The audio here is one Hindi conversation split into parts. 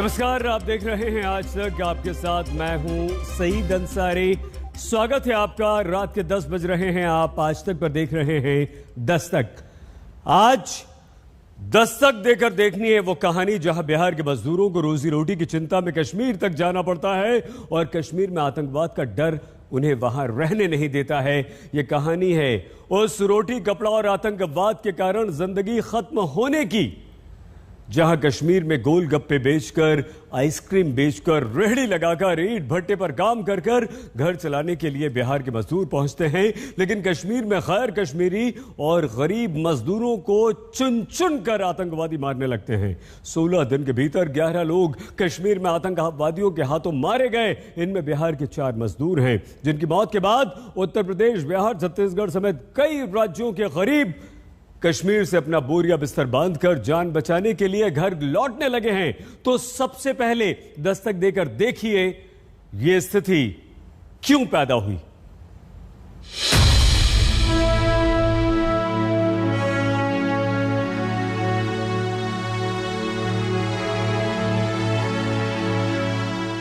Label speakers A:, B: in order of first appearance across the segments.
A: नमस्कार, आप देख रहे हैं आज तक। आपके साथ मैं हूं सईद अंसारी। स्वागत है आपका। रात के 10 बज रहे हैं। आप आज तक पर देख रहे हैं दस्तक। आज दस्तक देकर देखनी है वो कहानी जहां बिहार के मजदूरों को रोजी रोटी की चिंता में कश्मीर तक जाना पड़ता है और कश्मीर में आतंकवाद का डर उन्हें वहां रहने नहीं देता है। ये कहानी है उस रोटी कपड़ा और आतंकवाद के कारण जिंदगी खत्म होने की, जहां कश्मीर में गोलगप्पे बेचकर, आइसक्रीम बेचकर, रेहड़ी लगाकर, ईंट भट्टे पर काम कर कर घर चलाने के लिए बिहार के मजदूर पहुंचते हैं। लेकिन कश्मीर में गैर कश्मीरी और गरीब मजदूरों को चुन चुन कर आतंकवादी मारने लगते हैं। 16 दिन के भीतर 11 लोग कश्मीर में आतंकवादियों के हाथों मारे गए। इनमें बिहार के 4 मजदूर हैं, जिनकी मौत के बाद उत्तर प्रदेश, बिहार, छत्तीसगढ़ समेत कई राज्यों के गरीब कश्मीर से अपना बोरिया बिस्तर बांधकर जान बचाने के लिए घर लौटने लगे हैं। तो सबसे पहले दस्तक देकर देखिए यह स्थिति क्यों पैदा हुई।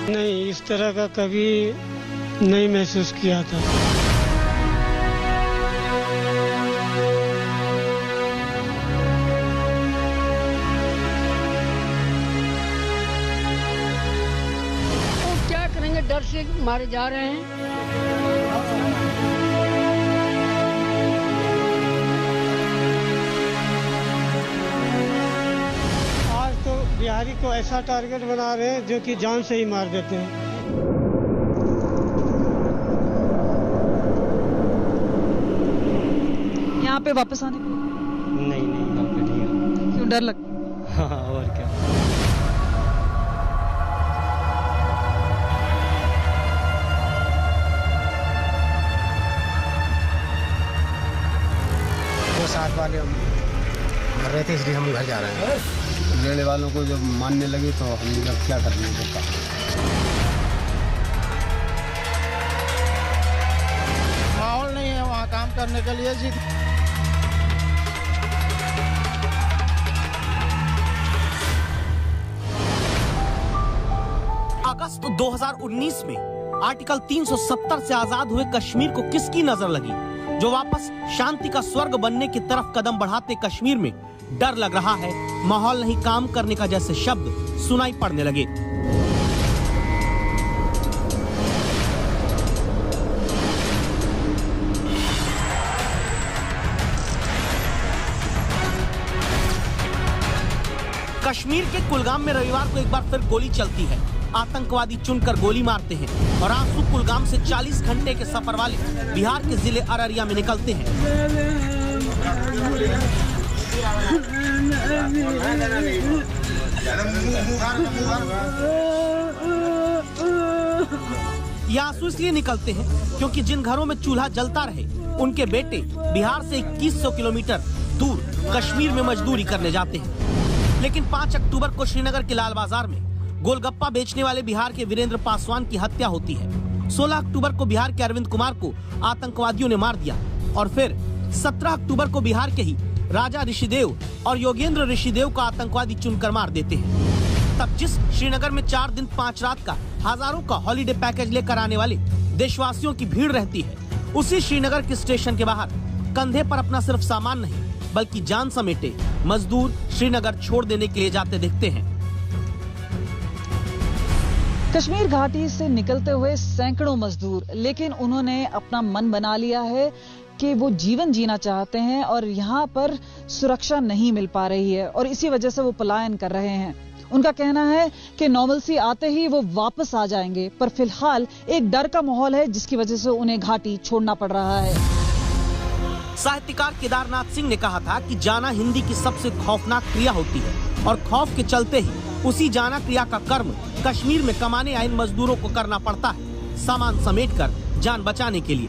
B: नहीं, इस तरह का कभी नहीं महसूस किया था।
C: डर से मारे जा रहे हैं।
B: आज तो बिहारी को ऐसा टारगेट बना रहे हैं जो कि जान से ही मार देते हैं।
D: यहाँ पे वापस आने को
B: नहीं यहाँ पे नहीं।
D: क्यों डर लगता?
B: हाँ, और क्या।
E: साथ वाले हम मर रहे थे, इसलिए हम घर जा रहे हैं। रहने वालों को जब मानने लगे तो हम जब क्या करने को कहा।
F: माहौल नहीं है वहाँ काम करने के लिए जी।
G: अगस्त 2019 में आर्टिकल 370 से आजाद हुए कश्मीर को किसकी नजर लगी, जो वापस शांति का स्वर्ग बनने की तरफ कदम बढ़ाते कश्मीर में डर लग रहा है, माहौल नहीं काम करने का जैसे शब्द सुनाई पड़ने लगे। कश्मीर के कुलगाम में रविवार को एक बार फिर गोली चलती है। आतंकवादी चुनकर गोली मारते हैं और आंसू कुलगाम से 40 घंटे के सफर वाले बिहार के जिले अररिया में निकलते हैं। ये आंसू इसलिए निकलते हैं क्योंकि जिन घरों में चूल्हा जलता रहे, उनके बेटे बिहार से 2100 किलोमीटर दूर कश्मीर में मजदूरी करने जाते हैं। लेकिन 5 अक्टूबर को श्रीनगर के लाल बाजार में गोलगप्पा बेचने वाले बिहार के वीरेंद्र पासवान की हत्या होती है। 16 अक्टूबर को बिहार के अरविंद कुमार को आतंकवादियों ने मार दिया और फिर 17 अक्टूबर को बिहार के ही राजा ऋषिदेव और योगेंद्र ऋषिदेव को आतंकवादी चुनकर मार देते हैं। तब जिस श्रीनगर में 4 दिन 5 रात का हजारों का हॉलिडे पैकेज लेकर आने वाले देशवासियों की भीड़ रहती है, उसी श्रीनगर के स्टेशन के बाहर कंधे पर अपना सिर्फ सामान नहीं बल्कि जान समेटे मजदूर श्रीनगर छोड़ देने के लिए जाते दिखते हैं।
D: कश्मीर घाटी से निकलते हुए सैकड़ों मजदूर, लेकिन उन्होंने अपना मन बना लिया है कि वो जीवन जीना चाहते हैं और यहाँ पर सुरक्षा नहीं मिल पा रही है और इसी वजह से वो पलायन कर रहे हैं। उनका कहना है कि नॉर्मलसी आते ही वो वापस आ जाएंगे, पर फिलहाल एक डर का माहौल है जिसकी वजह से उन्हें घाटी छोड़ना पड़ रहा है।
G: साहित्यकार केदारनाथ सिंह ने कहा था कि जाना हिंदी की सबसे खौफनाक क्रिया होती है और खौफ के चलते ही उसी जाना क्रिया का कर्म कश्मीर में कमाने आए मजदूरों को करना पड़ता है, सामान समेटकर जान बचाने के लिए।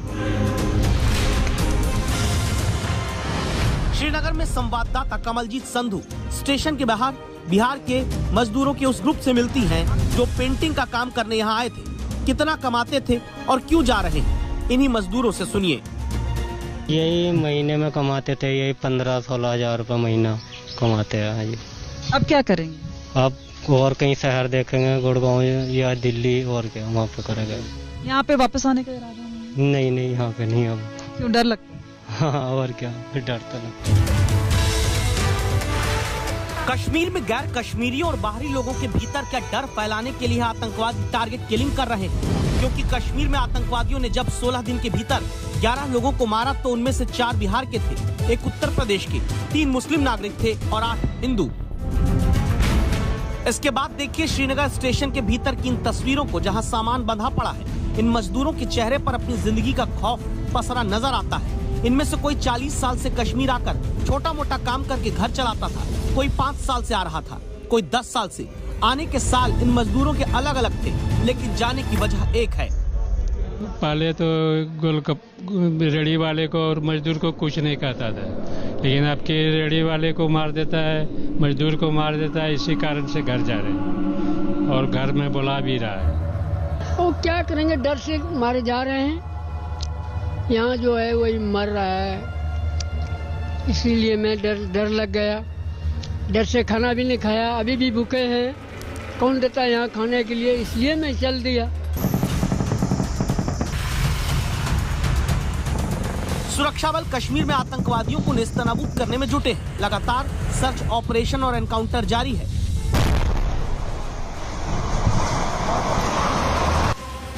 G: श्रीनगर में संवाददाता कमलजीत संधू स्टेशन के बाहर बिहार के मजदूरों के उस ग्रुप से मिलती हैं जो पेंटिंग का काम करने यहाँ आए थे। कितना कमाते थे और क्यों जा रहे हैं, इन्हीं मजदूरों से सुनिए।
B: यही महीने में कमाते थे, यही 15-16 हजार रुपये महीना कमाते हैं।
D: अब क्या करेंगे?
B: अब
H: और कहीं शहर देखेंगे, गुड़गांव या दिल्ली, और क्या वहाँ पे करेंगे।
D: यहाँ पे वापस आने का इरादा नहीं?
H: नहीं यहाँ पे नहीं। अब
D: क्यों, डर लगता है?
H: हाँ, और क्या, डर तो लगता है।
G: कश्मीर में गैर कश्मीरियों और बाहरी लोगों के भीतर क्या डर फैलाने के लिए आतंकवादी टारगेट किलिंग कर रहे हैं? क्योंकि कश्मीर में आतंकवादियों ने जब 16 दिन के भीतर 11 लोगों को मारा तो उनमें से 4 बिहार के थे, 1 उत्तर प्रदेश के, 3 मुस्लिम नागरिक थे और 8 हिंदू। इसके बाद देखिए श्रीनगर स्टेशन के भीतर की इन तस्वीरों को, जहां सामान बंधा पड़ा है। इन मजदूरों के चेहरे पर अपनी जिंदगी का खौफ पसरा नजर आता है। इनमें से कोई 40 साल से कश्मीर आकर छोटा मोटा काम करके घर चलाता था, कोई 5 साल से आ रहा था, कोई 10 साल से। आने के साल इन मजदूरों के अलग अलग थे, लेकिन जाने की वजह एक है।
I: पहले तो रेडी वाले को और मजदूर को कुछ नहीं कहता था, लेकिन अब के रेडी वाले को मार देता है, मजदूर को मार देता है। इसी कारण से घर जा रहे हैं और घर में बुला भी रहा है।
C: वो क्या करेंगे, डर से मारे जा रहे हैं। यहाँ जो है वही मर रहा है, इसीलिए मैं डर लग गया। डर से खाना भी नहीं खाया, अभी भी भूखे हैं। कौन देता है यहाँ खाने के लिए, इसलिए मैं चल दिया।
G: सुरक्षा बल कश्मीर में आतंकवादियों को नेस्तनाबूद करने में जुटे हैं। लगातार सर्च ऑपरेशन और एनकाउंटर जारी है।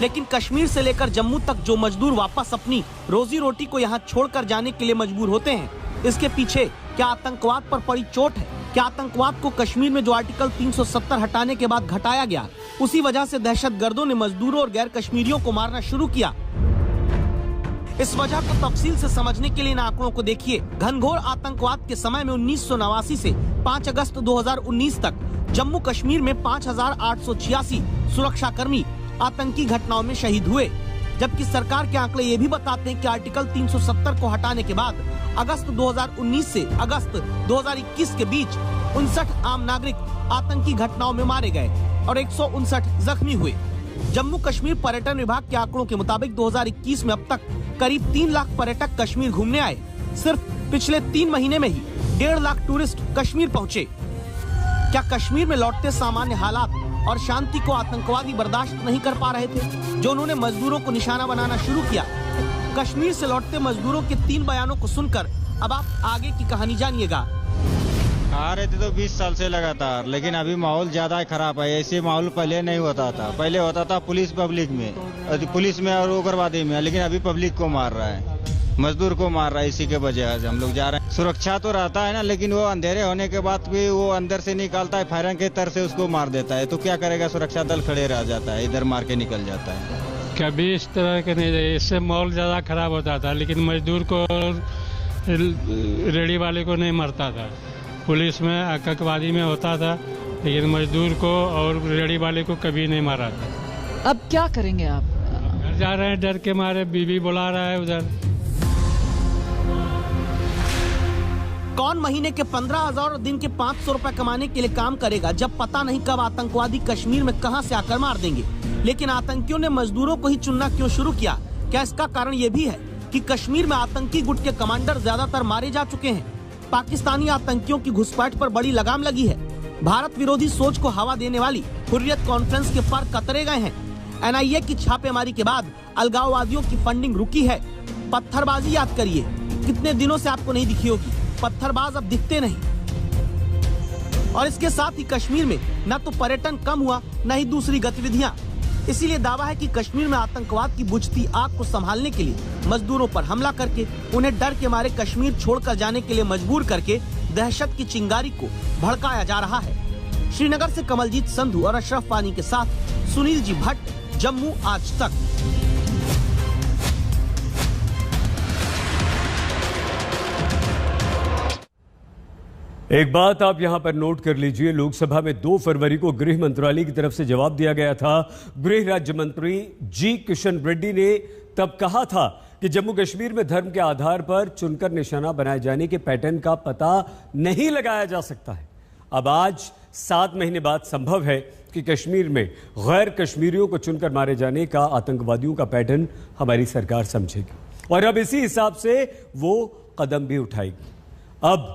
G: लेकिन कश्मीर से लेकर जम्मू तक जो मजदूर वापस अपनी रोजी रोटी को यहाँ छोड़कर जाने के लिए मजबूर होते हैं, इसके पीछे क्या आतंकवाद पर पड़ी चोट है? क्या आतंकवाद को कश्मीर में जो आर्टिकल 370 हटाने के बाद घटाया गया, उसी वजह से दहशतगर्दों ने मजदूरों और गैर कश्मीरियों को मारना शुरू किया? इस वजह को तफसील से समझने के लिए इन आंकड़ों को देखिए। घनघोर आतंकवाद के समय में 1989 से 5 अगस्त 2019 तक जम्मू कश्मीर में 5,886 सुरक्षाकर्मी आतंकी घटनाओं में शहीद हुए, जबकि सरकार के आंकड़े ये भी बताते हैं कि आर्टिकल 370 को हटाने के बाद अगस्त 2019 से अगस्त 2021 के बीच 59 आम नागरिक आतंकी घटनाओं में मारे गए और 159 जख्मी हुए। जम्मू कश्मीर पर्यटन विभाग के आंकड़ों के मुताबिक 2021 में अब तक करीब 3 लाख पर्यटक कश्मीर घूमने आए। सिर्फ पिछले 3 महीने में ही 1.5 लाख टूरिस्ट कश्मीर पहुँचे। क्या कश्मीर में लौटते सामान्य हालात और शांति को आतंकवादी बर्दाश्त नहीं कर पा रहे थे, जो उन्होंने मजदूरों को निशाना बनाना शुरू किया? कश्मीर से लौटते मजदूरों के 3 बयानों को सुनकर अब आप आगे की कहानी जानिएगा।
J: आ रहे थे तो 20 साल से लगातार, लेकिन अभी माहौल ज्यादा खराब है। ऐसे माहौल पहले नहीं होता था। पहले होता था पुलिस पब्लिक में, पुलिस में और उग्रवादी में, लेकिन अभी पब्लिक को मार रहा है, मजदूर को मार रहा है। इसी के वजह से हम लोग जा रहे हैं। सुरक्षा तो रहता है ना, लेकिन वो अंधेरे होने के बाद भी वो अंदर से निकालता है, फायरिंग के तर से उसको मार देता है। तो क्या करेगा, सुरक्षा दल खड़े रह जाता है, इधर मार के निकल जाता है।
I: कभी इस तरह के नहीं रहे, इससे माहौल ज्यादा खराब होता था, लेकिन मजदूर को रेडी वाले को नहीं मरता था। पुलिस में आतंकवादी में होता था, लेकिन मजदूर को और रेडी वाले को कभी नहीं मारा था।
D: अब क्या करेंगे आप?
I: घर जा रहे हैं डर के मारे, बीवी बुला रहा है उधर।
G: कौन महीने के 15,000 और दिन के 500 रुपए कमाने के लिए काम करेगा, जब पता नहीं कब आतंकवादी कश्मीर में कहां से आकर मार देंगे? लेकिन आतंकियों ने मजदूरों को ही चुनना क्यों शुरू किया? क्या इसका कारण ये भी है कि कश्मीर में आतंकी गुट के कमांडर ज्यादातर मारे जा चुके हैं? पाकिस्तानी आतंकियों की घुसपैठ पर बड़ी लगाम लगी है। भारत विरोधी सोच को हवा देने वाली हुर्रियत कॉन्फ्रेंस के पर कतरे गए हैं। NIA की छापेमारी के बाद अलगाववादियों की फंडिंग रुकी है। पत्थरबाजी याद करिए, कितने दिनों से आपको नहीं दिखी होगी। पत्थरबाज अब दिखते नहीं। और इसके साथ ही कश्मीर में न तो पर्यटन कम हुआ, न ही दूसरी गतिविधियां। इसीलिए दावा है कि कश्मीर में आतंकवाद की बुझती आग को संभालने के लिए मजदूरों पर हमला करके उन्हें डर के मारे कश्मीर छोड़कर जाने के लिए मजबूर करके दहशत की चिंगारी को भड़काया जा रहा है। श्रीनगर से कमलजीत संधू और अशरफ वानी के साथ सुनील जी भट्ट, जम्मू आज तक।
A: एक बात आप यहां पर नोट कर लीजिए, लोकसभा में 2 फरवरी को गृह मंत्रालय की तरफ से जवाब दिया गया था। गृह राज्य मंत्री जी किशन रेड्डी ने तब कहा था कि जम्मू कश्मीर में धर्म के आधार पर चुनकर निशाना बनाए जाने के पैटर्न का पता नहीं लगाया जा सकता है। अब आज 7 महीने बाद संभव है कि कश्मीर में गैर कश्मीरियों को चुनकर मारे जाने का आतंकवादियों का पैटर्न हमारी सरकार समझेगी और अब इसी हिसाब से वो कदम भी उठाएगी। अब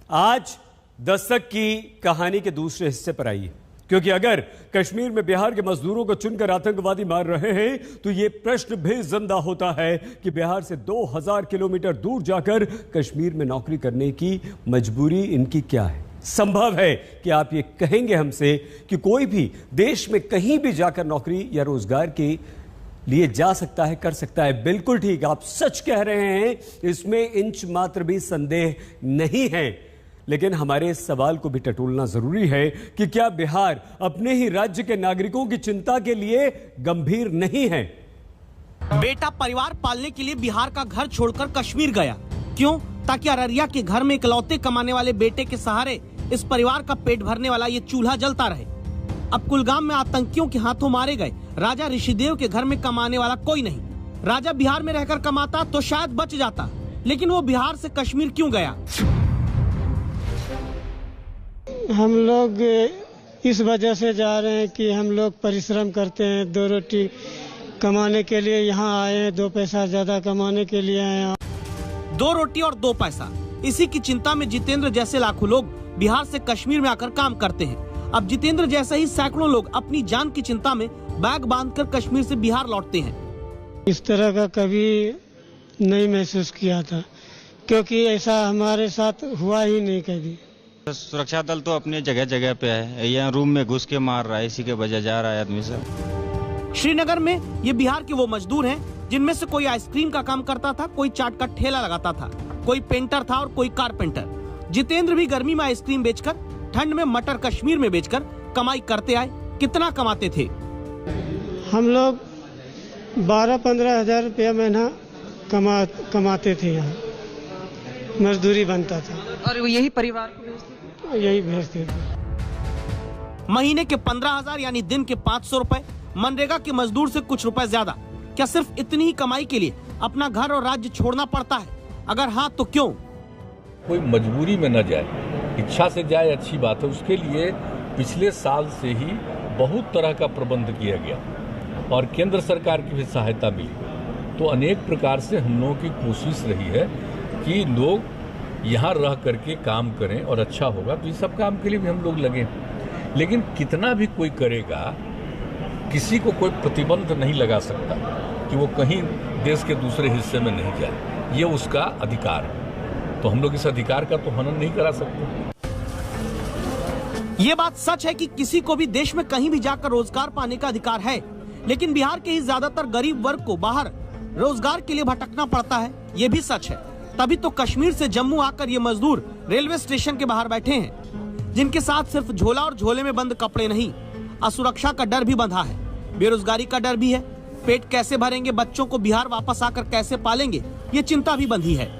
A: आज दस्तक की कहानी के दूसरे हिस्से पर आइए। क्योंकि अगर कश्मीर में बिहार के मजदूरों को चुनकर आतंकवादी मार रहे हैं तो यह प्रश्न भी जिंदा होता है कि बिहार से 2000 किलोमीटर दूर जाकर कश्मीर में नौकरी करने की मजबूरी इनकी क्या है। संभव है कि आप ये कहेंगे हमसे कि कोई भी देश में कहीं भी जाकर नौकरी या रोजगार के लिए जा सकता है, कर सकता है। बिल्कुल ठीक, आप सच कह रहे हैं, इसमें इंच मात्र भी संदेह नहीं है। लेकिन हमारे इस सवाल को भी टटोलना जरूरी है कि क्या बिहार अपने ही राज्य के नागरिकों की चिंता के लिए गंभीर नहीं है।
G: बेटा परिवार पालने के लिए बिहार का घर छोड़कर कश्मीर गया, क्यों? ताकि अररिया के घर में इकलौते कमाने वाले बेटे के सहारे इस परिवार का पेट भरने वाला ये चूल्हा जलता रहे। अब कुलगाम में आतंकियों के हाथों मारे गए राजा ऋषिदेव के घर में कमाने वाला कोई नहीं। राजा बिहार में रहकर कमाता तो शायद बच जाता, लेकिन वो बिहार से कश्मीर क्यों गया?
B: हम लोग इस वजह से जा रहे हैं कि हम लोग परिश्रम करते हैं, 2 रोटी कमाने के लिए यहाँ आए हैं, 2 पैसा ज्यादा कमाने के लिए आए हैं।
G: 2 रोटी और 2 पैसा, इसी की चिंता में जितेंद्र जैसे लाखों लोग बिहार से कश्मीर में आकर काम करते हैं। अब जितेंद्र जैसे ही सैकड़ों लोग अपनी जान की चिंता में बैग बांधकर कश्मीर से बिहार लौटते हैं।
B: इस तरह का कभी नहीं महसूस किया था, क्योंकि ऐसा हमारे साथ हुआ ही नहीं कभी।
J: सुरक्षा दल तो अपने जगह जगह पे है, यहाँ रूम में घुस के मार रहा है, इसी के वजह जा रहा है आदमी सब।
G: श्रीनगर में ये बिहार के वो मजदूर हैं जिनमें से कोई आइसक्रीम का काम करता था, कोई चाट का ठेला लगाता था, कोई पेंटर था और कोई कारपेंटर। जितेंद्र भी गर्मी में आइसक्रीम बेचकर, ठंड में मटर कश्मीर में बेचकर कमाई करते आए। कितना कमाते थे?
B: हम लोग 12-15 हजार रुपया महीना कमाते थे, यहाँ मजदूरी बनता था
D: और यही परिवार को
B: यही भेजते थे।
G: महीने के 15,000 यानी दिन के 500 रुपए, मनरेगा के मजदूर से कुछ रुपए ज्यादा। क्या सिर्फ इतनी ही कमाई के लिए अपना घर और राज्य छोड़ना पड़ता है? अगर हाँ तो क्यों?
K: कोई मजबूरी में न जाए, इच्छा से जाए अच्छी बात है। उसके लिए पिछले साल से ही बहुत तरह का प्रबंध किया गया और केंद्र सरकार की भी सहायता मिली। तो अनेक प्रकार से हम लोगों की कोशिश रही है कि लोग यहाँ रह करके काम करें और अच्छा होगा, तो इस सब काम के लिए भी हम लोग लगे। लेकिन कितना भी कोई करेगा, किसी को कोई प्रतिबंध नहीं लगा सकता कि वो कहीं देश के दूसरे हिस्से में नहीं जाए, ये उसका अधिकार है। तो हम लोग इस अधिकार का तो हनन नहीं करा सकते।
G: ये बात सच है कि किसी को भी देश में कहीं भी जाकर रोजगार पाने का अधिकार है, लेकिन बिहार के ही ज्यादातर गरीब वर्ग को बाहर रोजगार के लिए भटकना पड़ता है, ये भी सच है। तभी तो कश्मीर से जम्मू आकर ये मजदूर रेलवे स्टेशन के बाहर बैठे हैं, जिनके साथ सिर्फ झोला और झोले में बंद कपड़े नहीं, असुरक्षा का डर भी बंधा है, बेरोजगारी का डर भी है। पेट कैसे भरेंगे, बच्चों को बिहार वापस आकर कैसे पालेंगे, ये चिंता भी बंधी है।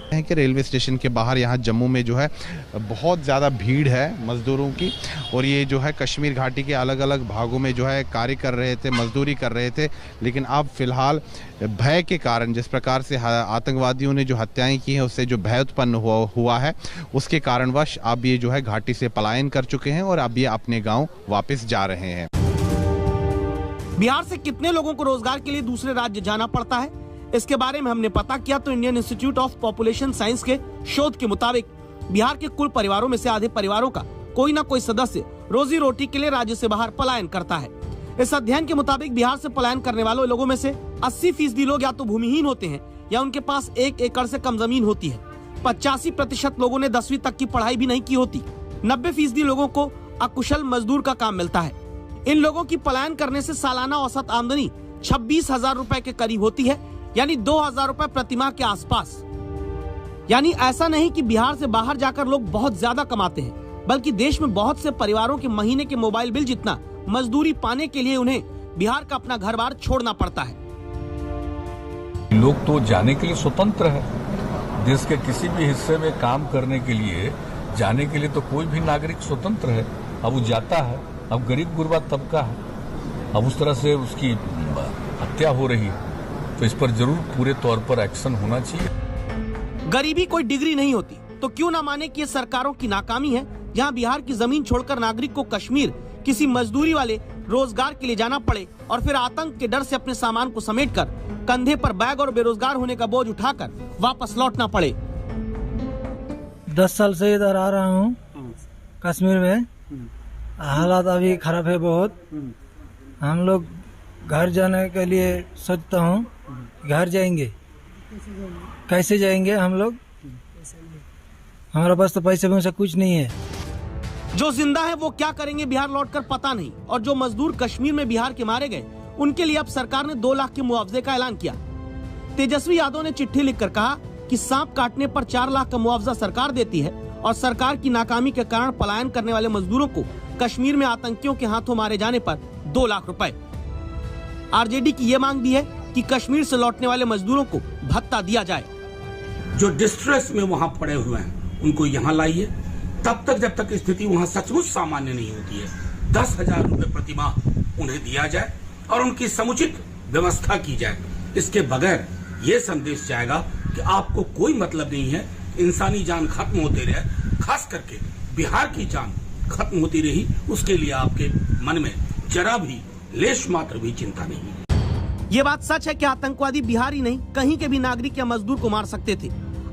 L: कि रेलवे स्टेशन के बाहर यहाँ जम्मू में जो है बहुत ज़्यादा भीड़ है मज़दूरों की, और ये जो है कश्मीर घाटी के अलग अलग भागों में जो है कार्य कर रहे थे, मजदूरी कर रहे थे। लेकिन अब फिलहाल भय के कारण, जिस प्रकार से आतंकवादियों ने जो हत्याएं की हैं, उससे जो भय उत्पन्न हुआ है, उसके कारणवश अब ये जो है घाटी से पलायन कर चुके हैं और अब ये अपने गाँव वापस जा रहे हैं।
G: बिहार से कितने लोगों को रोजगार के लिए दूसरे राज्य जाना पड़ता है, इसके बारे में हमने पता किया तो Indian institute of population science के शोध के मुताबिक बिहार के कुल परिवारों में से आधे परिवारों का कोई ना कोई सदस्य रोजी रोटी के लिए राज्य से बाहर पलायन करता है। इस अध्ययन के मुताबिक बिहार से पलायन करने वालों लोगों में से 80% लोग या तो भूमिहीन होते हैं या उनके पास 1 एकड़ से कम जमीन होती है। 85% लोगों ने 10वीं तक की पढ़ाई भी नहीं की होती। 90% लोगों को अकुशल मजदूर का काम मिलता है। इन लोगों की पलायन करने से सालाना औसत आमदनी 26,000 रुपए के करीब होती है, यानी 2,000 रुपए प्रतिमाह के आसपास। यानी ऐसा नहीं कि बिहार से बाहर जाकर लोग बहुत ज्यादा कमाते हैं, बल्कि देश में बहुत से परिवारों के महीने के मोबाइल बिल जितना मजदूरी पाने के लिए उन्हें बिहार का अपना घर बार छोड़ना पड़ता है।
K: लोग तो जाने के लिए स्वतंत्र है, देश के किसी भी हिस्से में काम करने के लिए जाने के लिए तो कोई भी नागरिक स्वतंत्र है। अब वो जाता है, अब गरीब गुरबा तबका है, अब उस तरह से उसकी हत्या हो रही है, तो इस पर जरूर पूरे तौर पर एक्शन होना चाहिए।
G: गरीबी कोई डिग्री नहीं होती, तो क्यों ना माने कि ये सरकारों की नाकामी है, जहां बिहार की जमीन छोड़कर नागरिक को कश्मीर किसी मजदूरी वाले रोजगार के लिए जाना पड़े और फिर आतंक के डर से अपने सामान को समेटकर कंधे पर बैग और बेरोजगार होने का बोझ उठाकर वापस लौटना पड़े।
M: 10 साल से इधर आ रहा हूँ कश्मीर में, हालात अभी खराब है बहुत। हम लोग घर जाने के लिए सोचता हूँ, घर जाएंगे कैसे जाएंगे हम लोग, हमारे पास तो पैसे वैसे कुछ नहीं है।
G: जो जिंदा है वो क्या करेंगे बिहार लौटकर पता नहीं, और जो मजदूर कश्मीर में बिहार के मारे गए उनके लिए अब सरकार ने 2 लाख के मुआवजे का ऐलान किया। तेजस्वी यादव ने चिट्ठी लिखकर कहा कि सांप काटने पर 4 लाख का मुआवजा सरकार देती है और सरकार की नाकामी के कारण पलायन करने वाले मजदूरों को कश्मीर में आतंकियों के हाथों मारे जाने पर 2 लाख रुपए। आरजेडी की ये मांग भी है कि कश्मीर से लौटने वाले मजदूरों को भत्ता दिया जाए।
N: जो डिस्ट्रेस में वहाँ पड़े हुए हैं उनको यहाँ लाइए, तब तक जब तक स्थिति वहाँ सचमुच सामान्य नहीं होती है 10,000 रुपए प्रतिमाह उन्हें दिया जाए और उनकी समुचित व्यवस्था की जाए। इसके बगैर ये संदेश जाएगा कि आपको कोई मतलब नहीं है, इंसानी जान खत्म होते रहे, खास करके बिहार की जान खत्म होती रही, उसके लिए आपके मन में जरा भी लेश मात्र भी चिंता नहीं।
G: ये बात सच है कि आतंकवादी बिहार ही नहीं कहीं के भी नागरिक या मजदूर को मार सकते थे।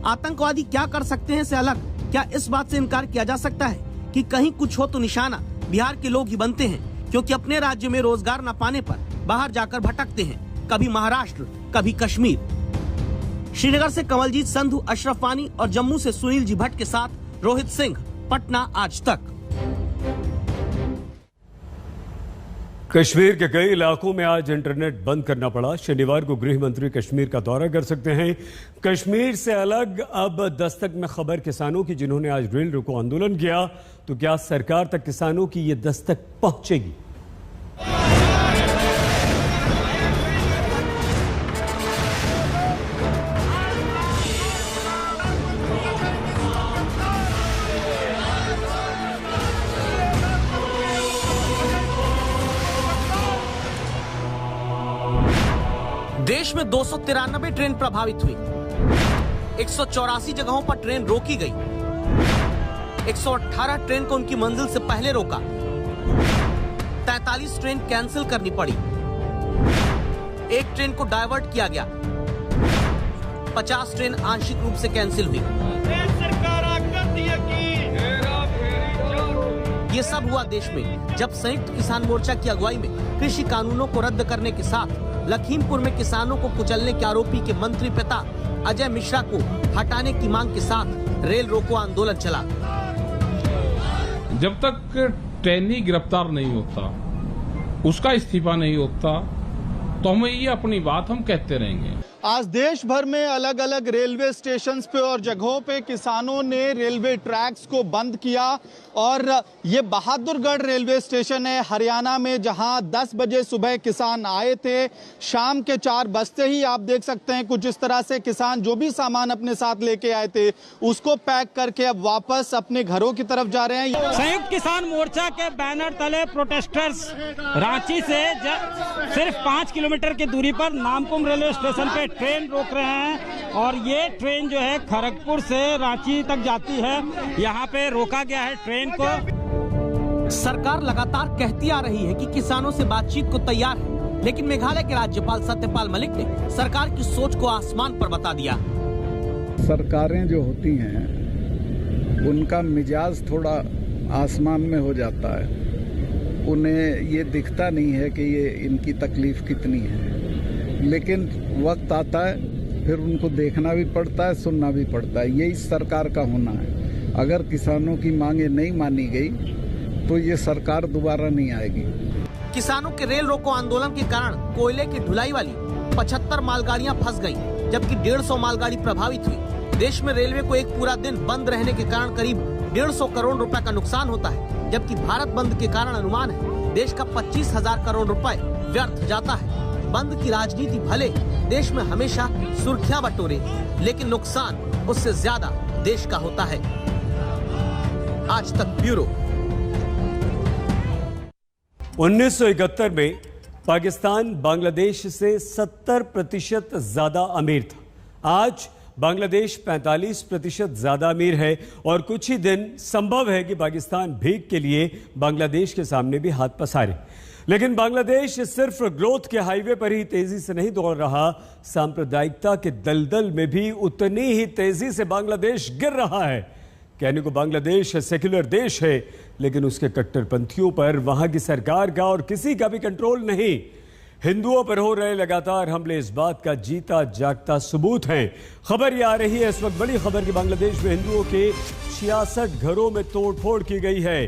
G: आतंकवादी क्या कर सकते हैं से अलग क्या इस बात से इनकार किया जा सकता है कि कहीं कुछ हो तो निशाना बिहार के लोग ही बनते हैं, क्योंकि अपने राज्य में रोजगार न पाने पर बाहर जाकर भटकते हैं, कभी महाराष्ट्र कभी कश्मीर। श्रीनगर से कमलजीत संधू, अशरफ वानी और जम्मू से सुनील जी भट्ट के साथ रोहित सिंह, पटना आज तक।
A: कश्मीर के कई इलाकों में आज इंटरनेट बंद करना पड़ा। शनिवार को गृह मंत्री कश्मीर का दौरा कर सकते हैं। कश्मीर से अलग अब दस्तक में खबर किसानों की, जिन्होंने आज रेल रोको आंदोलन किया, तो क्या सरकार तक किसानों की ये दस्तक पहुंचेगी?
G: देश में 293 ट्रेन प्रभावित हुई, 184 जगहों पर ट्रेन रोकी गई, 118 ट्रेन को उनकी मंजिल से पहले रोका, 43 ट्रेन कैंसिल करनी पड़ी, 1 ट्रेन को डायवर्ट किया गया, 50 ट्रेन आंशिक रूप से कैंसिल हुई। ये सब हुआ देश में जब संयुक्त किसान मोर्चा की अगुवाई में कृषि कानूनों को रद्द करने के साथ लखीमपुर में किसानों को कुचलने के आरोपी के मंत्री पिता अजय मिश्रा को हटाने की मांग के साथ रेल रोको आंदोलन चला।
O: जब तक ट्रेनी गिरफ्तार नहीं होता, उसका इस्तीफा नहीं होता, तो हमें ये अपनी बात हम कहते रहेंगे।
F: आज देश भर में अलग अलग रेलवे स्टेशन पे और जगहों पे किसानों ने रेलवे ट्रैक्स को बंद किया, और ये बहादुरगढ़ रेलवे स्टेशन है हरियाणा में, जहां 10 बजे सुबह किसान आए थे। शाम के 4 बजते ही आप देख सकते हैं कुछ इस तरह से किसान जो भी सामान अपने साथ लेके आए थे उसको पैक करके अब वापस अपने घरों की तरफ जा रहे हैं।
P: संयुक्त किसान मोर्चा के बैनर तले प्रोटेस्टर्स रांची से सिर्फ 5 किलोमीटर की दूरी पर नामकुम रेलवे स्टेशन पे ट्रेन रोक रहे हैं, और ये ट्रेन जो है खड़गपुर से रांची तक जाती है। यहाँ पे रोका गया है ट्रेन को।
G: सरकार लगातार कहती आ रही है कि किसानों से बातचीत को तैयार है, लेकिन मेघालय के राज्यपाल सत्यपाल मलिक ने सरकार की सोच को आसमान पर बता दिया।
Q: सरकारें जो होती हैं उनका मिजाज थोड़ा आसमान में हो जाता है, उन्हें ये दिखता नहीं है कि ये इनकी तकलीफ कितनी है, लेकिन वक्त आता है फिर उनको देखना भी पड़ता है, सुनना भी पड़ता है। यही सरकार का होना है। अगर किसानों की मांगे नहीं मानी गई तो ये सरकार दोबारा नहीं आएगी।
G: किसानों के रेल रोको आंदोलन के कारण कोयले की ढुलाई वाली 75 मालगाड़ियां फंस गईं, जबकि 150 मालगाड़ी प्रभावित हुई। देश में रेलवे को एक पूरा दिन बंद रहने के कारण करीब 150 करोड़ रुपए का नुकसान होता है, जबकि भारत बंद के कारण अनुमान है देश का 25,000 करोड़ रुपए व्यर्थ जाता है। बंद की राजनीति भले देश में हमेशा सुर्खियां बटोरे, लेकिन नुकसान उससे ज्यादा देश का होता है। आज तक ब्यूरो।
A: 1971 में पाकिस्तान बांग्लादेश से 70% ज्यादा अमीर था। आज बांग्लादेश 45% ज्यादा अमीर है, और कुछ ही दिन संभव है कि पाकिस्तान भीख के लिए बांग्लादेश के सामने भी हाथ पसारे। लेकिन बांग्लादेश सिर्फ ग्रोथ के हाईवे पर ही तेजी से नहीं दौड़ रहा, सांप्रदायिकता के दलदल में भी उतनी ही तेजी से बांग्लादेश गिर रहा है। कहने को बांग्लादेश सेक्युलर देश है, लेकिन उसके कट्टरपंथियों पर वहां की सरकार का और किसी का भी कंट्रोल नहीं। हिंदुओं पर हो रहे लगातार हमले इस बात का जीता जागता सबूत हैं। खबर ये आ रही है इस वक्त, बड़ी खबर कि बांग्लादेश में हिंदुओं के 66 घरों में तोड़फोड़ की गई है।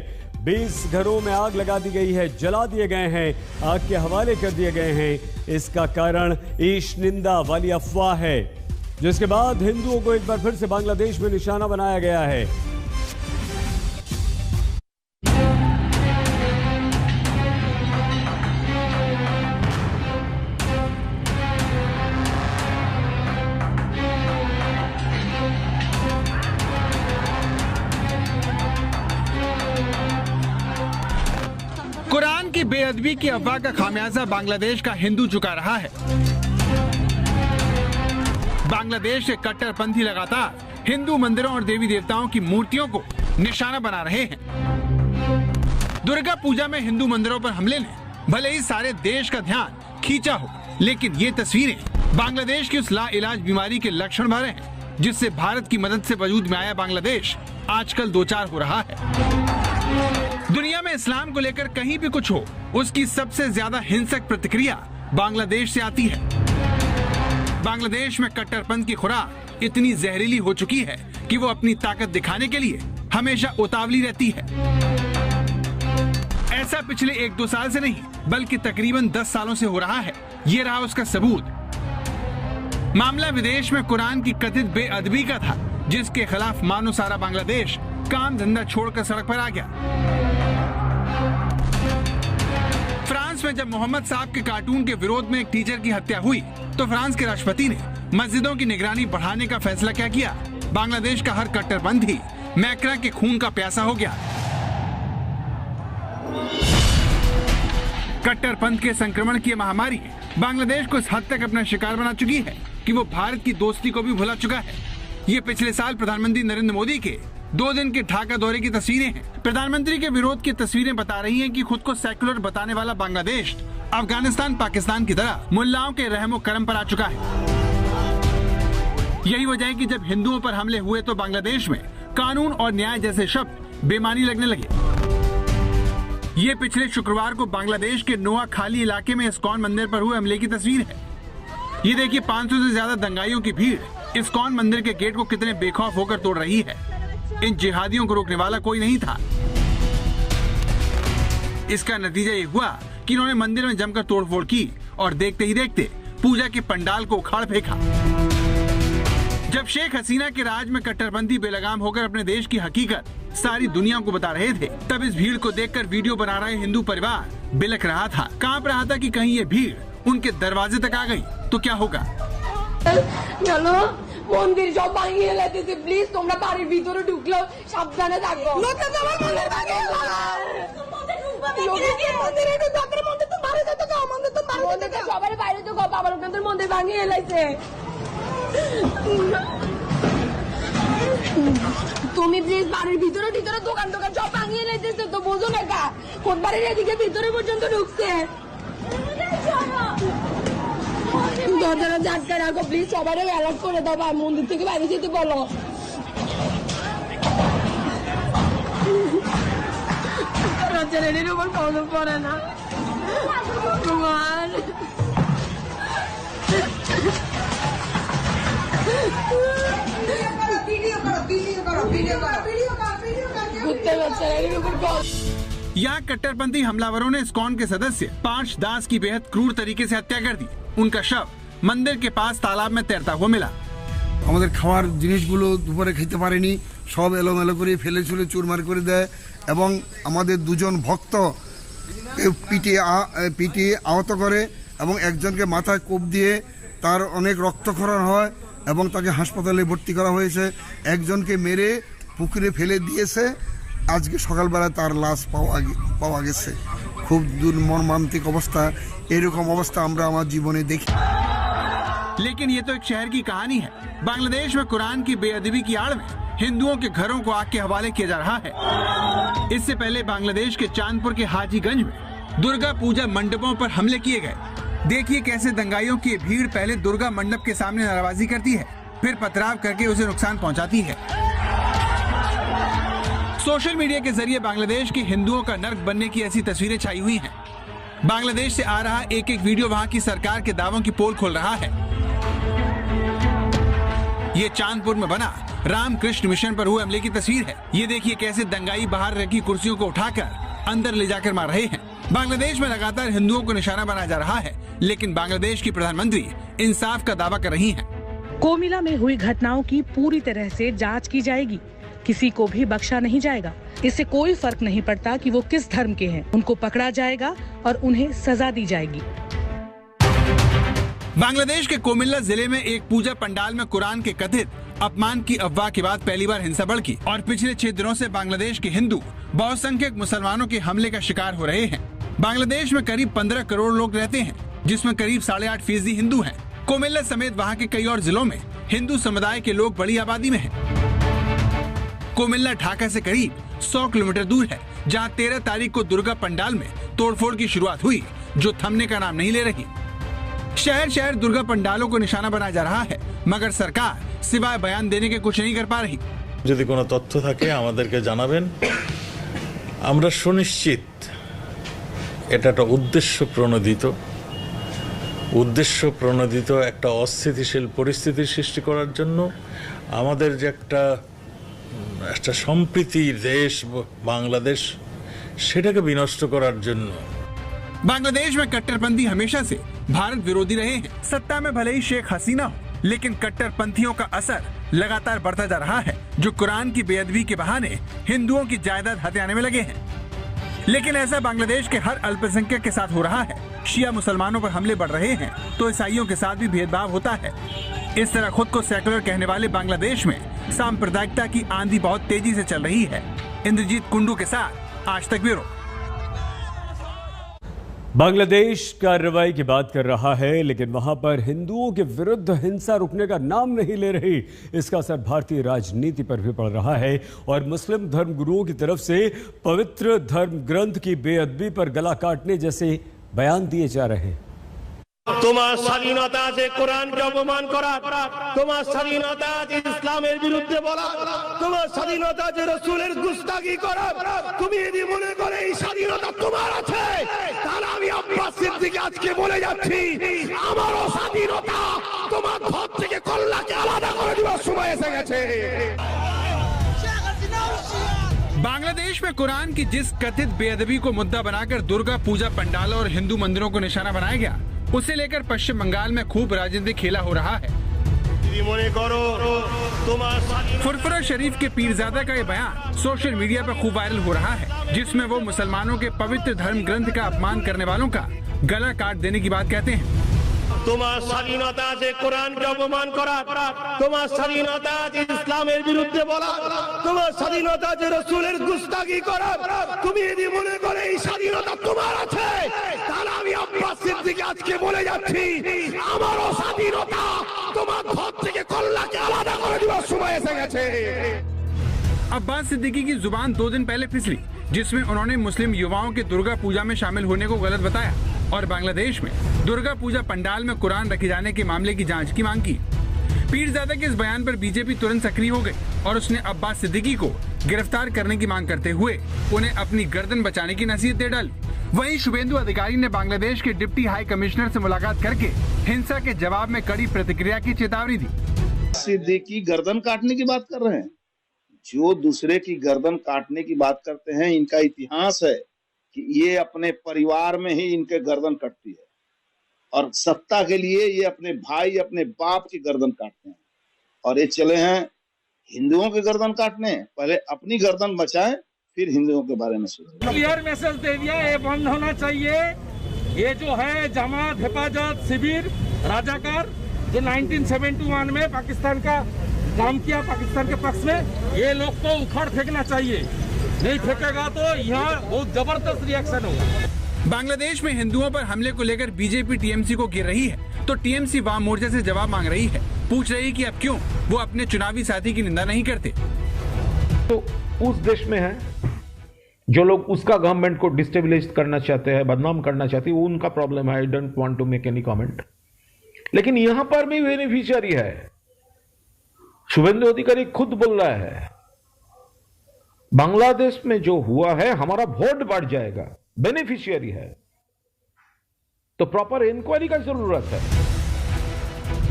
A: 20 घरों में आग लगा दी गई है, जला दिए गए हैं, आग के हवाले कर दिए गए हैं। इसका कारण ईश निंदा वाली अफवाह है, जिसके बाद हिंदुओं को एक बार फिर से बांग्लादेश में निशाना बनाया गया है।
R: कुरान की बेअदबी की अफवाह का खामियाजा बांग्लादेश का हिंदू चुका रहा है। बांग्लादेश के कट्टरपंथी लगातार हिंदू मंदिरों और देवी देवताओं की मूर्तियों को निशाना बना रहे हैं। दुर्गा पूजा में हिंदू मंदिरों पर हमले ने भले ही सारे देश का ध्यान खींचा हो, लेकिन ये तस्वीरें बांग्लादेश की उस लाइलाज बीमारी के लक्षण भरे हैं जिससे भारत की मदद से वजूद में आया बांग्लादेश आजकल दो चार हो रहा है। दुनिया में इस्लाम को लेकर कहीं भी कुछ हो, उसकी सबसे ज्यादा हिंसक प्रतिक्रिया बांग्लादेश से आती है। बांग्लादेश में कट्टरपंथ की खुराक इतनी जहरीली हो चुकी है कि वो अपनी ताकत दिखाने के लिए हमेशा उतावली रहती है। ऐसा पिछले 1-2 साल से नहीं, बल्कि तकरीबन 10 सालों से हो रहा है। ये रहा उसका सबूत। मामला विदेश में कुरान की कथित बेअदबी का था, जिसके खिलाफ मानो सारा बांग्लादेश काम धंधा छोड़कर सड़क पर आ गया। फ्रांस में जब मोहम्मद साहब के कार्टून के विरोध में एक टीचर की हत्या हुई, तो फ्रांस के राष्ट्रपति ने मस्जिदों की निगरानी बढ़ाने का फैसला क्या किया। बांग्लादेश का हर कट्टरपंथी मैक्रा के खून का प्यासा हो गया। कट्टरपंथ के संक्रमण की महामारी बांग्लादेश को इस हद तक अपना शिकार बना चुकी है कि वो भारत की दोस्ती को भी भुला चुका है। ये पिछले साल प्रधानमंत्री नरेंद्र मोदी के 2 दिन के ढाका दौरे की तस्वीरें हैं। प्रधानमंत्री के विरोध की तस्वीरें बता रही हैं कि खुद को सेक्युलर बताने वाला बांग्लादेश अफगानिस्तान पाकिस्तान की तरह मुल्लाओं के रहमो करम पर आ चुका है। यही वजह है कि जब हिंदुओं पर हमले हुए तो बांग्लादेश में कानून और न्याय जैसे शब्द बेमानी लगने लगे। ये पिछले शुक्रवार को बांग्लादेश के नोआ खाली इलाके में इस्कॉन मंदिर पर हुए हमले की तस्वीर है। ये देखिए 500 से ज्यादा दंगाइयों की भीड़ इस्कॉन मंदिर के गेट को कितने बेखौफ होकर तोड़ रही है। इन जिहादियों को रोकने वाला कोई नहीं था। इसका नतीजा ये हुआ कि इन्होंने मंदिर में जमकर तोड़फोड़ की और देखते ही देखते पूजा के पंडाल को उखाड़ फेंका। जब शेख हसीना के राज में कट्टरपंथी बेलगाम होकर अपने देश की हकीकत सारी दुनिया को बता रहे थे, तब इस भीड़ को देखकर वीडियो बना रहे हिंदू परिवार बिलख रहा था, कांप रहा था कि कहीं ये भीड़ उनके दरवाजे तक आ गई तो क्या होगा।
S: चलो मंदिर सब भाঙিয়ে লেতেছে, প্লিজ তোমরা বাড়ির ভিতরে ঢুকলেও সাবধানে থাকো। লোকে তো আমার মন্দির ভাঙিয়ে সবার বাইরে তো বাবার ওখানে মন্দির ভাঙিয়ে এলাইছে। তুমি প্লিজ বাড়ির ভিতরে ভিতরে দোকান দোকান সব ভাঙিয়ে লেতেছে, তো বোঝো না কা কোন বাড়ির এদিকে ভিতরে পর্যন্ত ঢুকছে। দরজাটা ঝাটকা রাখো প্লিজ, সবাই অ্যালার্ট করে দাও, মন্দির থেকে বাইরে যেতে বলো। রচনার উপর কখনো পড়ে না তোমার।
R: यहाँ कट्टरपंथी हमलावरों ने इस्कॉन के सदस्य पार्श दास की बेहद क्रूर तरीके से हत्या कर दी। उनका शव मंदिर के पास तालाब में तैरता हुआ मिला।
T: আমাদের খাওয়ার জিনিসগুলো দুপুরে খেতে পারেনি, সব এলোমেলো করে ফেলে ছুলে চুরমার করে দেয় এবং আমাদের 2 জন ভক্ত পিটিয়ে আহত করে এবং একজনকে মাথায় কোপ দিয়ে তার অনেক রক্তক্ষরণ হয় এবং তাকে হাসপাতালে ভর্তি করা হয়েছে। একজনকে মেরে পুকুরে ফেলে দিয়েছে, আজকে সকালবেলা তার লাশ পাওয়া গেছে। খুব মর্মান্তিক অবস্থা। এরকম অবস্থা আমরা আমার জীবনে দেখি।
R: लेकिन ये तो एक शहर की कहानी है। बांग्लादेश में कुरान की बेअदबी की आड़ में हिंदुओं के घरों को आग के हवाले किया जा रहा है। इससे पहले बांग्लादेश के चांदपुर के हाजीगंज में दुर्गा पूजा मंडपों पर हमले किए गए। देखिए कैसे दंगाइयों की भीड़ पहले दुर्गा मंडप के सामने नाराबाजी करती है, फिर पथराव करके उसे नुकसान पहुंचाती है। सोशल मीडिया के जरिए बांग्लादेश के हिंदुओं का नर्क बनने की ऐसी तस्वीरें छाई हुई हैं। बांग्लादेश से आ रहा एक एक वीडियो वहां की सरकार के दावों की पोल खोल रहा है। ये चांदपुर में बना रामकृष्ण मिशन पर हुए हमले की तस्वीर है। ये देखिए कैसे दंगाई बाहर रखी कुर्सियों को उठाकर अंदर ले जाकर मार रहे हैं। बांग्लादेश में लगातार हिंदुओं को निशाना बनाया जा रहा है, लेकिन बांग्लादेश की प्रधानमंत्री इंसाफ का दावा कर रही हैं।
U: कोमिला में हुई घटनाओं की पूरी तरह से जांच की जाएगी, किसी को भी बख्शा नहीं जाएगा। इससे कोई फर्क नहीं पड़ता कि वो किस धर्म के हैं, उनको पकड़ा जाएगा और उन्हें सजा दी जाएगी।
R: बांग्लादेश के कोमिल्ला जिले में एक पूजा पंडाल में कुरान के कथित अपमान की अफवाह के बाद पहली बार हिंसा भड़की और पिछले 6 दिनों से बांग्लादेश के हिंदू बहुसंख्यक मुसलमानों के हमले का शिकार हो रहे हैं। बांग्लादेश में करीब 15 करोड़ लोग रहते हैं, जिसमें करीब 8.5% हिंदू हैं। कोमिल्ला समेत वहां के कई और जिलों में हिंदू समुदाय के लोग बड़ी आबादी में हैं। कोमिल्ला ढाका से करीब 100 किलोमीटर दूर है, जहां 13 तारीख को दुर्गा पंडाल में तोड़फोड़ की शुरुआत हुई, जो थमने का नाम नहीं ले रही। शहर शहर दुर्गा पंडालों को निशाना बनाया जा रहा है, मगर सरकार सिवाय बयान देने के कुछ नहीं कर पा रही।
V: যদি কোনো তথ্য থাকে আমাদেরকে জানাবেন। আমরা সুনিশ্চিত এটা একটা উদ্দেশ্য প্রণোদিত একটা অস্থিতিশীল পরিস্থিতির সৃষ্টি করার জন্য আমাদের যে একটা সম্প্রীতির দেশ বাংলাদেশ সেটাকে বিনষ্ট করার জন্য।
R: बांग्लादेश में कट्टरपंथी हमेशा से भारत विरोधी रहे हैं। सत्ता में भले ही शेख हसीना हो, लेकिन कट्टरपंथियों का असर लगातार बढ़ता जा रहा है, जो कुरान की बेअदबी के बहाने हिंदुओं की जायदाद हथियाने में लगे हैं। लेकिन ऐसा बांग्लादेश के हर अल्पसंख्यक के साथ हो रहा है। शिया मुसलमानों पर हमले बढ़ रहे हैं तो ईसाइयों के साथ भी भेदभाव होता है। इस तरह खुद को सेकुलर कहने वाले बांग्लादेश में सांप्रदायिकता की आंधी बहुत तेजी से चल रही है। इंद्रजीत कुंडू के साथ आज तक ब्यूरो।
A: बांग्लादेश कार्रवाई की बात कर रहा है, लेकिन वहां पर हिंदुओं के विरुद्ध हिंसा रुकने का नाम नहीं ले रही। इसका असर भारतीय राजनीति पर भी पड़ रहा है और मुस्लिम धर्मगुरुओं की तरफ से पवित्र धर्म ग्रंथ की बेअदबी पर गला काटने जैसे बयान दिए जा रहे हैं।
W: তোমার স্বাধীনতা আছে কোরআনকে অপমান করা, তোমার স্বাধীনতা আছে ইসলামের বিরুদ্ধে বলা, তোমার স্বাধীনতা আছে রাসূলের গুস্তাখি করা। তুমি যদি মনে করে এই স্বাধীনতা তোমার আছে, তাহলে আমি আব্বাস সিদ্দিকী আজকে বলে যাচ্ছি, আমারও স্বাধীনতা তোমার ঘর থেকে কল্লাকে আলাদা করে দেওয়ার সময় এসে গেছে।
R: बांग्लादेश में कुरान की जिस कथित बेअदबी को मुद्दा बनाकर दुर्गा पूजा पंडालों और हिंदू मंदिरों को निशाना बनाया गया, उसे लेकर पश्चिम बंगाल में खूब राजनीतिक खेला हो रहा है। फुरफुरा शरीफ के पीरजादा का ये बयान सोशल मीडिया पर खूब वायरल हो रहा है, जिसमें वो मुसलमानों के पवित्र धर्म ग्रंथ का अपमान करने वालों का गला काट देने की बात कहते हैं।
W: তোমার স্বাধীনতা আছে কোরআনকে অপমান করা, তোমার স্বাধীনতা আছে ইসলামের বিরুদ্ধে বলা, তোমার স্বাধীনতা আছে রাসূলের গুস্তাখি করা। তুমি যদি মনে করে এই স্বাধীনতা তোমার আছে, তাহলে আমি আব্বাস সিদ্দিকী আজকে বলে যাচ্ছি, আমারও স্বাধীনতা তোমার ঘর থেকে কল্লাকে আলাদা করে দেওয়ার সময় এসে গেছে।
R: अब्बास सिद्दीकी की जुबान 2 दिन पहले फिसली, जिसमें उन्होंने मुस्लिम युवाओं के दुर्गा पूजा में शामिल होने को गलत बताया और बांग्लादेश में दुर्गा पूजा पंडाल में कुरान रखे जाने के मामले की जांच की मांग की। पीरजादा के इस बयान पर बीजेपी तुरंत सक्रिय हो गई और उसने अब्बास सिद्दीकी को गिरफ्तार करने की मांग करते हुए उन्हें अपनी गर्दन बचाने की नसीहत दे डाली। वहीं शुभेंदु अधिकारी ने बांग्लादेश के डिप्टी हाई कमिश्नर से मुलाकात करके हिंसा के जवाब में कड़ी प्रतिक्रिया की चेतावनी दी।
X: सिद्दीकी गर्दन काटने की बात कर रहे हैं, जो दूसरे की गर्दन काटने की बात करते हैं, इनका इतिहास है कि ये अपने परिवार में ही इनके गर्दन कटती है और सत्ता के लिए ये अपने भाई अपने बाप की गर्दन काटते हैं और ये चले हैं हिंदुओं की गर्दन काटने। पहले अपनी गर्दन बचाएं, फिर हिंदुओं के बारे में सोचें।
P: क्लियर मैसेज दे दिया, ये बंद होना चाहिए। ये जो है जमात हिफाजत शिविर राजाकार जो 1971 में पाकिस्तान का काम किया पाकिस्तान के पक्ष में, ये लोग को उखाड़ फेंकना चाहिए, नहीं फेंकेगा तो यहाँ बहुत जबरदस्त रिएक्शन होगा।
R: बांग्लादेश में हिंदुओं पर हमले को लेकर बीजेपी टीएमसी को घेर रही है, तो टीएमसी वाम मोर्चा से जवाब मांग रही है, पूछ रही कि अब क्यों वो अपने चुनावी साथी की निंदा नहीं करते।
Y: तो उस देश में है जो लोग उसका गवर्नमेंट को डिस्टेबलाइज करना चाहते हैं, बदनाम करना चाहते हैं, वो उनका प्रॉब्लम है। I don't want to make any comment. लेकिन यहां पर भी बेनिफिशियरी है। शुभेंदु अधिकारी खुद बोल रहा है बांग्लादेश में जो हुआ है, हमारा वोट बढ़ जाएगा, बेनिफिशियरी है, तो प्रॉपर इंक्वायरी का जरूरत है।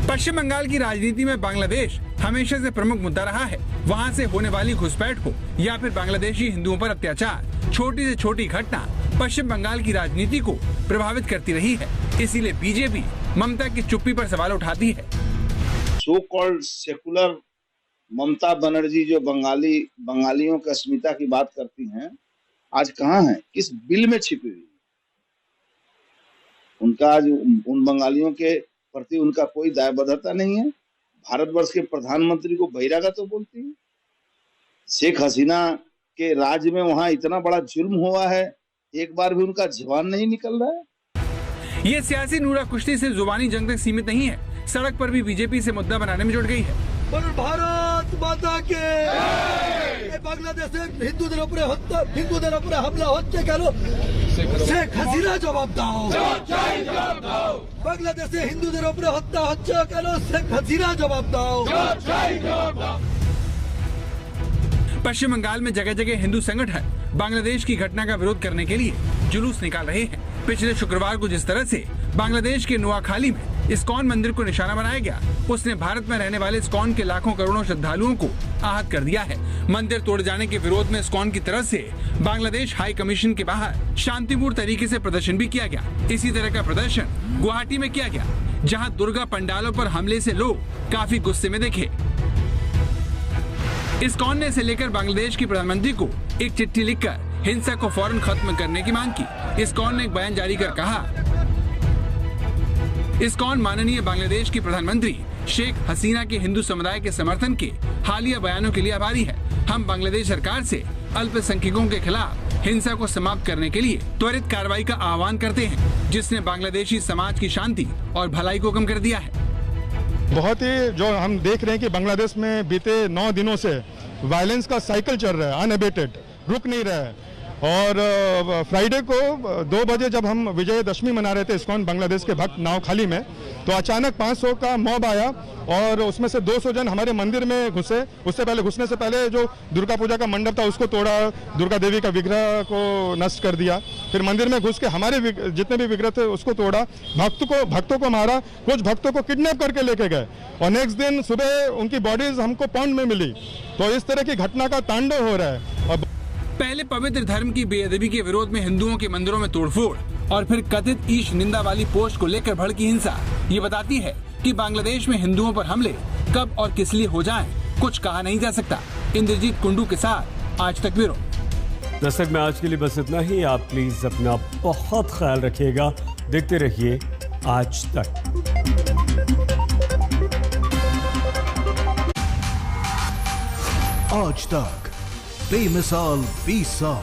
R: पश्चिम बंगाल की राजनीति में बांग्लादेश हमेशा से प्रमुख मुद्दा रहा है। वहां से होने वाली घुसपैठ हो या फिर बांग्लादेशी हिंदुओं पर अत्याचार, छोटी से छोटी घटना पश्चिम बंगाल की राजनीति को प्रभावित करती रही है। इसीलिए बीजेपी ममता की चुप्पी पर सवाल उठाती है।
X: So called secular Mamata Banerjee जो बंगालियों की अस्मिता की बात करती हैं, आज कहाँ है? किस बिल में छिपी हुई? उनका आज उन बंगालियों के प्रति उनका कोई दायबद्धता नहीं है। भारतवर्ष के प्रधानमंत्री को बहिरागत तो बोलती है। शेख हसीना के राज में वहां इतना बड़ा जुल्म हुआ है, एक बार भी उनका जवान नहीं निकल रहा है।
R: ये सियासी नूरा कुश्ती सिर्फ जुबानी जंग तक सीमित नहीं है, सड़क पर भी बीजेपी से मुद्दा बनाने में जुट गई है।
W: भारत माता के বাংলাদেশে হিন্দুদের উপরে হত্যা, হিন্দুদের উপরে হামলা হচ্ছে কেন? শেখ হাসিনা জবাব দাও। বাংলাদেশে হিন্দুদের উপরে হত্যা হচ্ছে কেন? শেখ হাসিনা জবাব দাও।
R: पश्चिम बंगाल में जगह जगह हिंदू संगठन बांग्लादेश की घटना का विरोध करने के लिए जुलूस निकाल रहे हैं। पिछले शुक्रवार को जिस तरह से बांग्लादेश के नुआखाली में इस्कॉन मंदिर को निशाना बनाया गया, उसने भारत में रहने वाले इस्कॉन के लाखों करोड़ों श्रद्धालुओं को आहत कर दिया है। मंदिर तोड़ जाने के विरोध में इस्कॉन की तरफ से बांग्लादेश हाई कमीशन के बाहर शांतिपूर्ण तरीके से प्रदर्शन भी किया गया। इसी तरह का प्रदर्शन गुवाहाटी में किया गया, जहाँ दुर्गा पंडालों पर हमले से लोग काफी गुस्से में दिखे। इस्कॉन ने इसे लेकर बांग्लादेश की प्रधानमंत्री को एक चिट्ठी लिखकर हिंसा को फौरन खत्म करने की मांग की। इस्कॉन ने एक बयान जारी कर कहा, इस्कॉन माननीय बांग्लादेश की प्रधानमंत्री शेख हसीना के हिंदू समुदाय के समर्थन के हालिया बयानों के लिए आभारी है। हम बांग्लादेश सरकार से अल्पसंख्यकों के खिलाफ हिंसा को समाप्त करने के लिए त्वरित कार्रवाई का आह्वान करते हैं, जिसने बांग्लादेशी समाज की शांति और भलाई को कम कर दिया है।
C: बहुत ही जो हम देख रहे हैं कि बांग्लादेश में बीते 9 दिनों से वायलेंस का साइकिल चल रहा है, अनएबेटेड, रुक नहीं रहा है। और फ्राइडे को 2 बजे जब हम विजयदशमी मना रहे थे इस्कॉन बांग्लादेश के भक्त नावखाली में, तो अचानक 500 का मॉब आया और उसमें से 200 जन हमारे मंदिर में घुसे। उससे पहले घुसने से पहले जो दुर्गा पूजा का मंडप था उसको तोड़ा, दुर्गा देवी का विग्रह को नष्ट कर दिया। फिर मंदिर में घुस के हमारे जितने भी विग्रह थे उसको तोड़ा, भक्तों को मारा, कुछ भक्तों को किडनैप करके लेके गए और नेक्स्ट दिन सुबह उनकी बॉडीज हमको पौंड में मिली। तो इस तरह की घटना का तांडव हो रहा है। और
R: पहले पवित्र धर्म की बेअदबी के विरोध में हिंदुओं के मंदिरों में तोड़फोड़ और फिर कथित ईश निंदा वाली पोस्ट को लेकर भड़की हिंसा, ये बताती है कि बांग्लादेश में हिंदुओं पर हमले कब और किस लिए हो जाएं, कुछ कहा नहीं जा सकता। इंद्रजीत कुंडू के साथ आज तक ब्यूरो।
A: दस्तक में आज के लिए बस इतना ही। आप प्लीज अपना बहुत ख्याल रखिएगा। देखते रहिए आज तक।
E: आज तक बेमिसाल 20 साल।